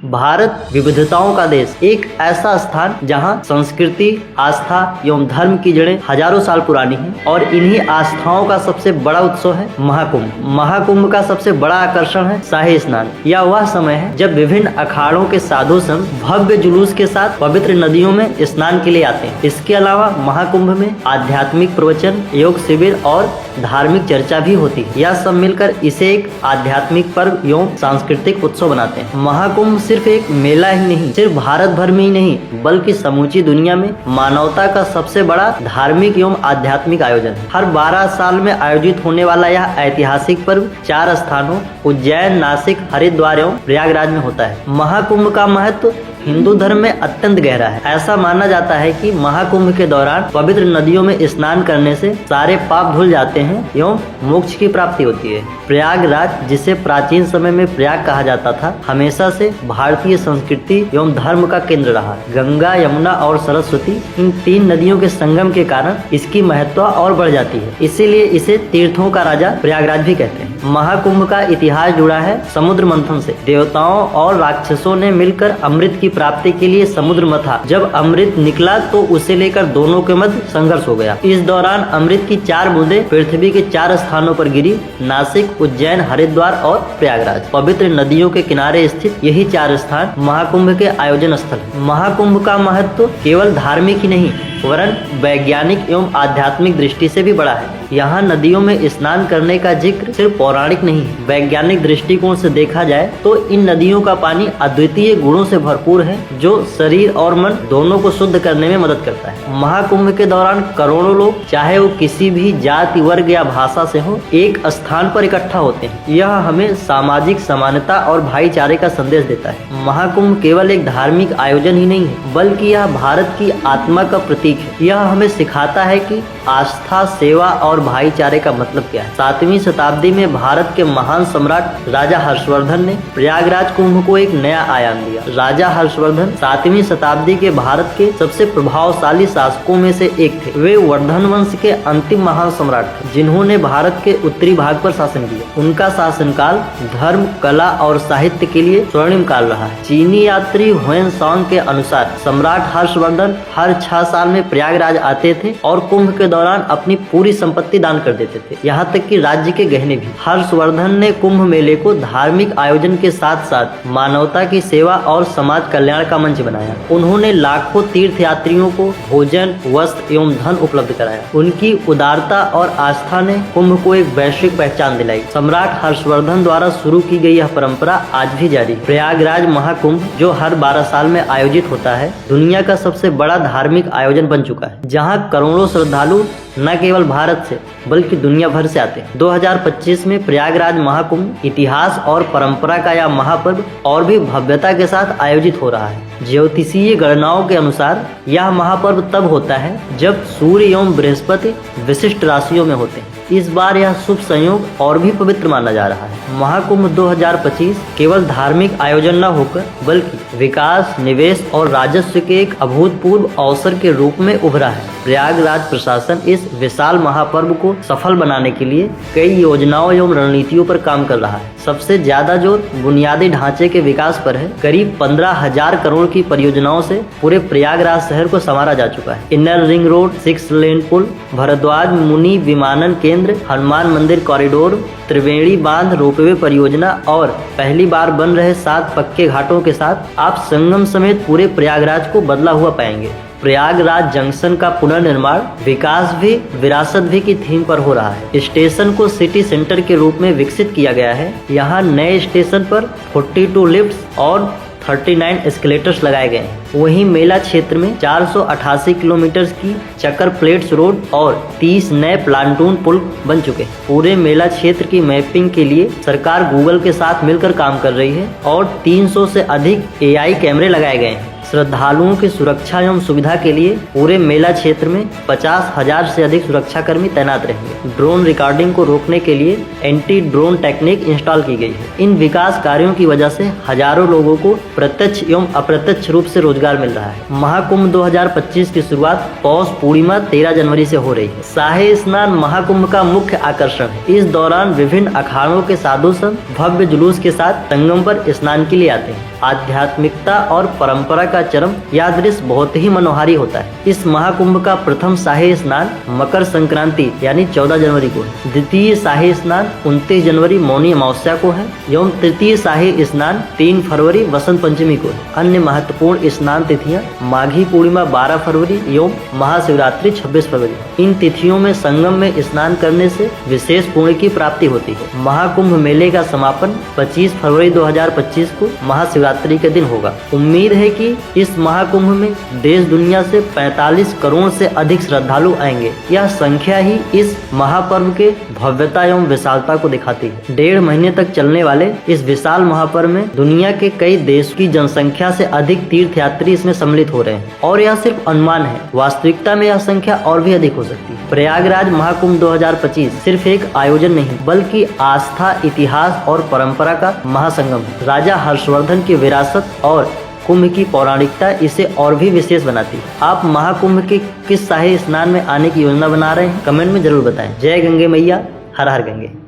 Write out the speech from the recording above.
भारत विविधताओं का देश, एक ऐसा स्थान जहां संस्कृति, आस्था एवं धर्म की जड़ें हजारों साल पुरानी हैं और इन्हीं आस्थाओं का सबसे बड़ा उत्सव है महाकुंभ। महाकुंभ का सबसे बड़ा आकर्षण है शाही स्नान। यह वह समय है जब विभिन्न अखाड़ों के साधु संत भव्य जुलूस के साथ पवित्र नदियों में स्नान के लिए आते हैं। इसके अलावा महाकुंभ में आध्यात्मिक प्रवचन, योग शिविर और धार्मिक चर्चा भी होती है। यह सब मिलकर इसे एक आध्यात्मिक पर्व एवं सांस्कृतिक उत्सव बनाते हैं। महाकुंभ सिर्फ एक मेला ही नहीं, सिर्फ भारत भर में ही नहीं बल्कि समूची दुनिया में मानवता का सबसे बड़ा धार्मिक एवं आध्यात्मिक आयोजन है। हर 12 साल में आयोजित होने वाला यह ऐतिहासिक पर्व 4 स्थानों उज्जैन, नासिक, हरिद्वार एवं प्रयागराज में होता है। महाकुंभ का महत्व हिंदू धर्म में अत्यंत गहरा है। ऐसा माना जाता है कि महाकुंभ के दौरान पवित्र नदियों में स्नान करने से सारे पाप धुल जाते हैं एवं मोक्ष की प्राप्ति होती है। प्रयागराज, जिसे प्राचीन समय में प्रयाग कहा जाता था, हमेशा से भारतीय संस्कृति एवं धर्म का केंद्र रहा है। गंगा, यमुना और सरस्वती, इन 3 नदियों के संगम के कारण इसकी महत्ता और बढ़ जाती है। इसीलिए इसे तीर्थों का राजा प्रयागराज भी कहते हैं। महाकुंभ का इतिहास जुड़ा है समुद्र मंथन से। देवताओं और राक्षसों ने मिलकर अमृत की प्राप्ति के लिए समुद्र मथा। जब अमृत निकला तो उसे लेकर दोनों के मध्य संघर्ष हो गया। इस दौरान अमृत की 4 बूंदें पृथ्वी के 4 स्थानों पर गिरी, नासिक, उज्जैन, हरिद्वार और प्रयागराज। पवित्र नदियों के किनारे स्थित यही 4 स्थान महाकुंभ के आयोजन स्थल हैं। महाकुंभ का महत्व केवल धार्मिक ही नहीं वरन वैज्ञानिक एवं आध्यात्मिक दृष्टि से भी बड़ा है। यहाँ नदियों में स्नान करने का जिक्र सिर्फ पौराणिक नहीं है। वैज्ञानिक दृष्टिकोण से देखा जाए तो इन नदियों का पानी अद्वितीय गुणों से भरपूर है जो शरीर और मन दोनों को शुद्ध करने में मदद करता है। महाकुंभ के दौरान करोड़ों लोग, चाहे वो किसी भी जाति, वर्ग या भाषा से हो, एक स्थान पर इकट्ठा होते हैं। यह हमें सामाजिक समानता और भाईचारे का संदेश देता है। महाकुंभ केवल एक धार्मिक आयोजन ही नहीं है बल्कि यह भारत की आत्मा का प्रतीक है। यह हमें सिखाता है कि आस्था, सेवा और भाईचारे का मतलब क्या है। 7वीं शताब्दी में भारत के महान सम्राट राजा हर्षवर्धन ने प्रयागराज कुंभ को एक नया आयाम दिया। राजा हर्षवर्धन 7वीं शताब्दी के भारत के सबसे प्रभावशाली शासकों में से एक थे। वे वर्धन वंश के अंतिम महान सम्राट थे जिन्होंने भारत के उत्तरी भाग पर शासन किया। उनका शासनकाल धर्म, कला और साहित्य के लिए स्वर्णिम काल रहा है। चीनी यात्री हुएन सांग के अनुसार सम्राट हर्षवर्धन हर 6 साल में प्रयागराज आते थे और कुंभ के दौरान अपनी पूरी संपत्ति दान कर देते थे, यहाँ तक कि राज्य के गहने भी। हर्षवर्धन ने कुंभ मेले को धार्मिक आयोजन के साथ साथ मानवता की सेवा और समाज कल्याण का मंच बनाया। उन्होंने लाखों तीर्थ यात्रियों को भोजन, वस्त्र एवं धन उपलब्ध कराया। उनकी उदारता और आस्था ने कुंभ को एक वैश्विक पहचान दिलाई। सम्राट हर्षवर्धन द्वारा शुरू की गई यह परंपरा आज भी जारी है। प्रयागराज महाकुंभ, जो हर 12 साल में आयोजित होता है, दुनिया का सबसे बड़ा धार्मिक आयोजन बन चुका है, जहाँ करोड़ों श्रद्धालु न केवल भारत से बल्कि दुनिया भर से आते हैं। 2025 में प्रयागराज महाकुंभ इतिहास और परंपरा का यह महापर्व और भी भव्यता के साथ आयोजित हो रहा है। ज्योतिषीय गणनाओं के अनुसार यह महापर्व तब होता है जब सूर्य एवं बृहस्पति विशिष्ट राशियों में होते हैं। इस बार यह शुभ संयोग और भी पवित्र माना जा रहा है। महाकुंभ 2025 केवल धार्मिक आयोजन न होकर बल्कि विकास, निवेश और राजस्व के एक अभूतपूर्व अवसर के रूप में उभरा है। प्रयागराज प्रशासन इस विशाल महापर्व को सफल बनाने के लिए कई योजनाओं एवं रणनीतियों पर काम कर रहा है। सबसे ज्यादा जोर बुनियादी ढांचे के विकास पर है। करीब 15,000 करोड़ की परियोजनाओं से पूरे प्रयागराज शहर को संवारा जा चुका है। इनर रिंग रोड, 6 लेन पुल, भरद्वाज मुनि विमानन केंद्र, हनुमान मंदिर कॉरिडोर, त्रिवेणी बांध रोपवे परियोजना और पहली बार बन रहे 7 पक्के घाटों के साथ आप संगम समेत पूरे प्रयागराज को बदला हुआ पाएंगे। प्रयागराज जंक्शन का पुनर्निर्माण विकास भी विरासत भी की थीम पर हो रहा है। स्टेशन को सिटी सेंटर के रूप में विकसित किया गया है। यहाँ नए स्टेशन पर 42 लिफ्ट्स और 39 एस्केलेटर्स लगाए गए हैं। वहीं मेला क्षेत्र में 488 किलोमीटर की चक्कर प्लेट्स रोड और 30 नए प्लांटून पुल बन चुके हैं। पूरे मेला क्षेत्र की मैपिंग के लिए सरकार गूगल के साथ मिलकर काम कर रही है और 300 से अधिक AI कैमरे लगाए गए हैं। श्रद्धालुओं की सुरक्षा एवं सुविधा के लिए पूरे मेला क्षेत्र में 50,000 से अधिक सुरक्षाकर्मी तैनात रहेंगे। ड्रोन रिकॉर्डिंग को रोकने के लिए एंटी ड्रोन टेक्निक इंस्टॉल की गई है। इन विकास कार्यों की वजह से हजारों लोगों को प्रत्यक्ष एवं अप्रत्यक्ष रूप से रोजगार मिल रहा है। महाकुंभ 2025 की शुरुआत पौष पूर्णिमा 13 जनवरी से हो रही है। शाही स्नान महाकुंभ का मुख्य आकर्षण है। इस दौरान विभिन्न अखाड़ों के साधु संत भव्य जुलूस के साथ संगम पर स्नान के लिए आते हैं। आध्यात्मिकता और परंपरा का चरम। यह दृश्य बहुत ही मनोहारी होता है। इस महाकुंभ का प्रथम शाही स्नान मकर संक्रांति यानी 14 जनवरी को है। द्वितीय शाही स्नान 29 जनवरी मौनी अमावस्या को है एवं तृतीय शाही स्नान 3 फरवरी वसंत पंचमी को है। अन्य महत्वपूर्ण स्नान तिथियां माघी पूर्णिमा 12 फरवरी एवं महाशिवरात्रि 26 फरवरी। इन तिथियों में संगम में स्नान करने से विशेष पुण्य की प्राप्ति होती है। महाकुंभ मेले का समापन 25 फरवरी 2025 को महाशिवरात्रि के दिन होगा। उम्मीद है कि इस महाकुंभ में देश दुनिया से 45 करोड़ से अधिक श्रद्धालु आएंगे। यह संख्या ही इस महापर्व के भव्यता एवं विशालता को दिखाती है। 1.5 महीने तक चलने वाले इस विशाल महापर्व में दुनिया के कई देश की जनसंख्या से अधिक तीर्थयात्री इसमें सम्मिलित हो रहे हैं और यह सिर्फ अनुमान है। वास्तविकता में यह संख्या और भी अधिक हो सकती है। प्रयागराज महाकुंभ 2025 सिर्फ एक आयोजन नहीं बल्कि आस्था, इतिहास और परंपरा का महासंगम है। राजा हर्षवर्धन की विरासत और कुंभ की पौराणिकता इसे और भी विशेष बनाती है। आप महाकुंभ के किस शाही स्नान में आने की योजना बना रहे हैं? कमेंट में जरूर बताएं। जय गंगे मैया, हर हर गंगे।